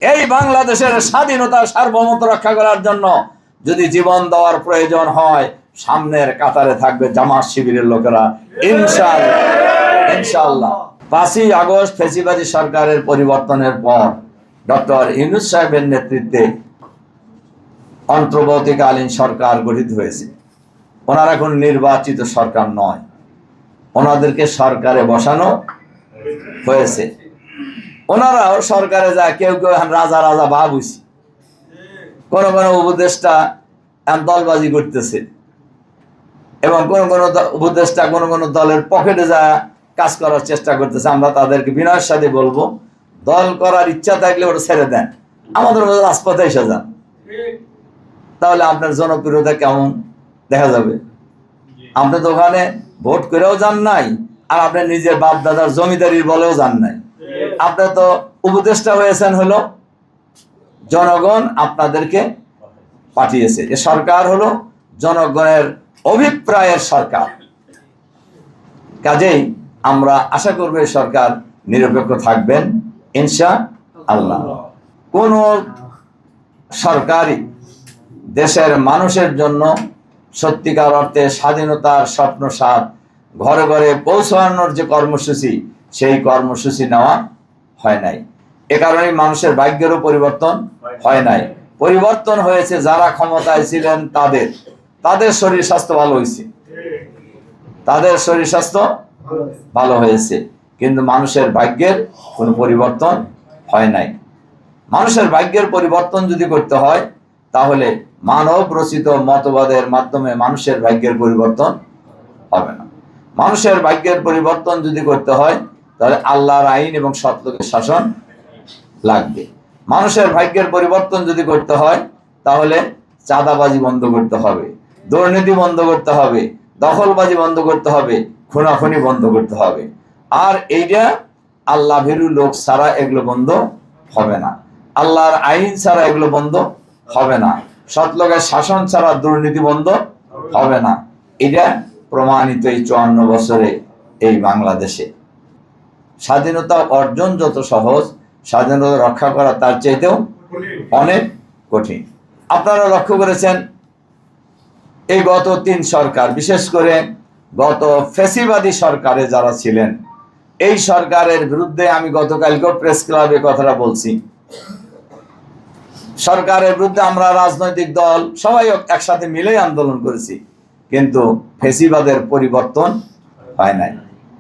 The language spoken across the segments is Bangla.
এই বাংলাদেশের স্বাধীনতা সার্বভৌমত্ব রক্ষা করার জন্য যদি জীবন দেওয়ার প্রয়োজন হয়, সামনের কাতারে থাকবে জামাত শিবিরের লোকেরা, ইনশাআল্লাহ। ইনশাআল্লাহ 5ই আগস্ট ফ্যাসিবাদী সরকারের পরিবর্তনের পর ডক্টর ইউনূস সাহেবের নেতৃত্বে অন্তর্বর্তীকালীন সরকার গঠিত হয়েছে। ওনারা এখন নির্বাচিত সরকার নয়, ওনাদেরকে সরকারে বসানো হয়েছে। ওনারাও সরকারে যায়, কেউ কেউ রাজা রাজা ভাব হইছে, কোন কোন উপদেষ্টা দলবাজি করতেছে এবং কোন কোন উপদেষ্টা কোন কোন দলের পকেটে যা কাজ করার চেষ্টা করতেছে। আমরা তাদেরকে বিনয়ের সাথে বলবো, দল করার ইচ্ছা থাকলে ওটা ছেড়ে দেন, আমাদের রাজপথে এসে যান, তাহলে আপনার জনপ্রিয়তা কেমন দেখা যাবে। আপনি তো ওখানে ভোট করেও যান নাই, আর আপনার নিজের বাপ দাদার জমিদারির বলেও যান নাই। আপনি তো উপদেষ্টা হয়েছেন হলো জনগণ আপনাদেরকে পাঠিয়েছে। এ সরকার হলো জনগণের অভিপ্রায়ের সরকার। কাজেই আমরা আশা করব এই সরকার নিরপেক্ষ থাকবেন ইনশাআল্লাহ। কোন সরকারই দেশের মানুষের জন্য সত্যিকার অর্থে স্বাধীনতার স্বপ্নসাৎ ঘরে ঘরে পৌঁছানোর যে কর্মসূচি, সেই কর্মসূচি নেওয়া হয় নাই। এ কারণে মানুষের ভাগ্যেরও পরিবর্তন হয় নাই। পরিবর্তন হয়েছে যারা ক্ষমতায় ছিলেন তাদের শরীর স্বাস্থ্য ভালো হয়েছে, তাদের শরীর স্বাস্থ্য ভালো হয়েছে, কিন্তু মানুষের ভাগ্যের কোনো পরিবর্তন হয় নাই। মানুষের ভাগ্যের পরিবর্তন যদি করতে হয়, তাহলে মানব রচিত মতবাদের মাধ্যমে মানুষের ভাগ্যের পরিবর্তন হবে না। মানুষের ভাগ্যের পরিবর্তন যদি করতে হয়, তাহলে আল্লাহর আইন এবং সত্যের শাসন লাগবে। মানুষের ভাগ্যের পরিবর্তন যদি করতে হয়, তাহলে চাঁদাবাজি বন্ধ করতে হবে, দুর্নীতি বন্ধ করতে হবে, দখলবাজি বন্ধ করতে হবে, খুনাখুনি বন্ধ করতে হবে। আর এইটা আল্লাহ ভীরু লোক ছাড়া এগুলো বন্ধ হবে না, আল্লাহর আইন ছাড়া এগুলো বন্ধ হবে না, সৎলোকের শাসন ছাড়া দুর্নীতি বন্ধ হবে না। এটা প্রমাণিত এই 54 বছরে এই বাংলাদেশে। স্বাধীনতা অর্জন যত সহজ, স্বাধীনতা রক্ষা করা তার চাইতেও অনেক কঠিন। আপনারা লক্ষ্য করেছেন এই গত 3 সরকার, বিশেষ করে গত ফ্যাসিবাদী সরকারে যারা ছিলেন, এই সরকারের বিরুদ্ধে আমি গতকালকেও প্রেস ক্লাবে কথাটা বলছি। সরকারের বিরুদ্ধে আমরা রাজনৈতিক দল সবাই একসাথে মিলেই আন্দোলন করেছি, কিন্তু ফ্যাসিবাদের পরিবর্তন হয় নাই।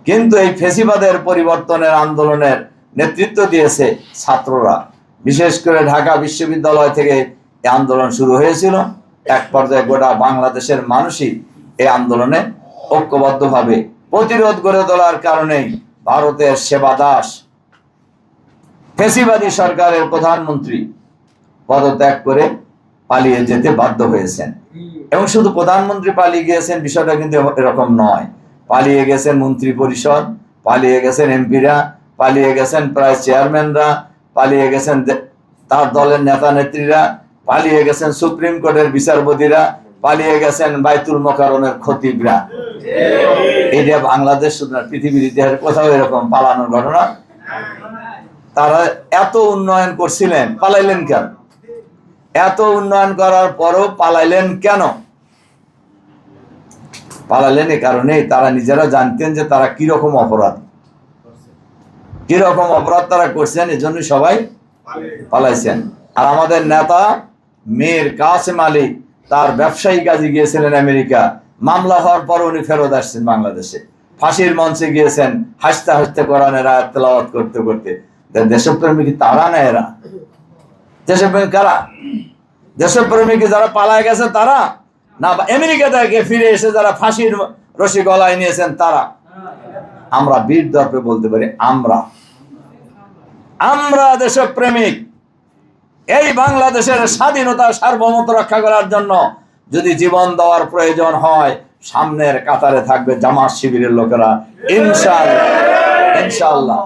কিন্তু এই ফ্যাসিবাদের পরিবর্তনের আন্দোলনের নেতৃত্ব দিয়েছে ছাত্ররা। বিশেষ করে ঢাকা বিশ্ববিদ্যালয় থেকে এই আন্দোলন শুরু হয়েছিল। এক পর্যায়ে গোটা বাংলাদেশের মানুষই এই আন্দোলনে ঐক্যবদ্ধভাবে প্রতিরোধ গড়ে তোলার কারণেই ভারতের সেবাদাস ফ্যাসিবাদী সরকারের প্রধানমন্ত্রী পদত্যাগ করে পালিয়ে যেতে বাধ্য হয়েছেন। এবং শুধু প্রধানমন্ত্রী পালিয়ে গিয়েছেন বিষয়টা কিন্তু এরকম নয়। পালিয়ে গেছেন মন্ত্রী পরিষদ, পালিয়ে গেছেন এমপিরা, পালিয়ে গেছেন প্রায় চেয়ারম্যানরা, পালিয়ে গেছেন তার দলের নেতা নেত্রীরা, পালিয়ে গেছেন সুপ্রিম কোর্টের বিচারপতিরা, পালিয়ে গেছেন বাইতুল মোকাররমের খতিবরা। এটা বাংলাদেশ শুধু না, পৃথিবীর ইতিহাসে কোথাও এরকম পালানোর ঘটনা। তারা এত উন্নয়ন করছিলেন, পালাইলেন কেন? এত উন্নয়ন করার পরও পালাইলেন কেন? পালালেন এ কারণে তারা নিজেরা জানতেন যে তারা কিরকম অপরাধ তারা করছেন, এজন্য সবাই পালাইছেন। আর আমাদের নেতা মীর কাসেম আলী তার ব্যবসায়ী কাজে গিয়েছিলেন আমেরিকা, মামলা হওয়ার পর উনি ফেরত আসছেন বাংলাদেশে, ফাঁসির মঞ্চে গিয়েছেন হাসতে হাসতে কোরআনের আয়াত তেলাওয়াত করতে করতে। দেশপ্রেমিক তারা না, এরা দেশপ্রেমিক কারা? দেশপ্রেমিক যারা পালায় গেছে তারা না, আমেরিকা থেকে ফিরে এসে যারা ফাঁসির রশি গলায় নিয়েছেন তারা? আমরা বীর দর্পে বলতে পারি আমরা দেশপ্রেমিক। এই বাংলাদেশের স্বাধীনতা সার্বভৌমত্ব রক্ষা করার জন্য যদি জীবন দেওয়ার প্রয়োজন হয়, সামনের কাতারে থাকবে জামাত শিবিরের লোকেরা, ইনশাআল্লাহ।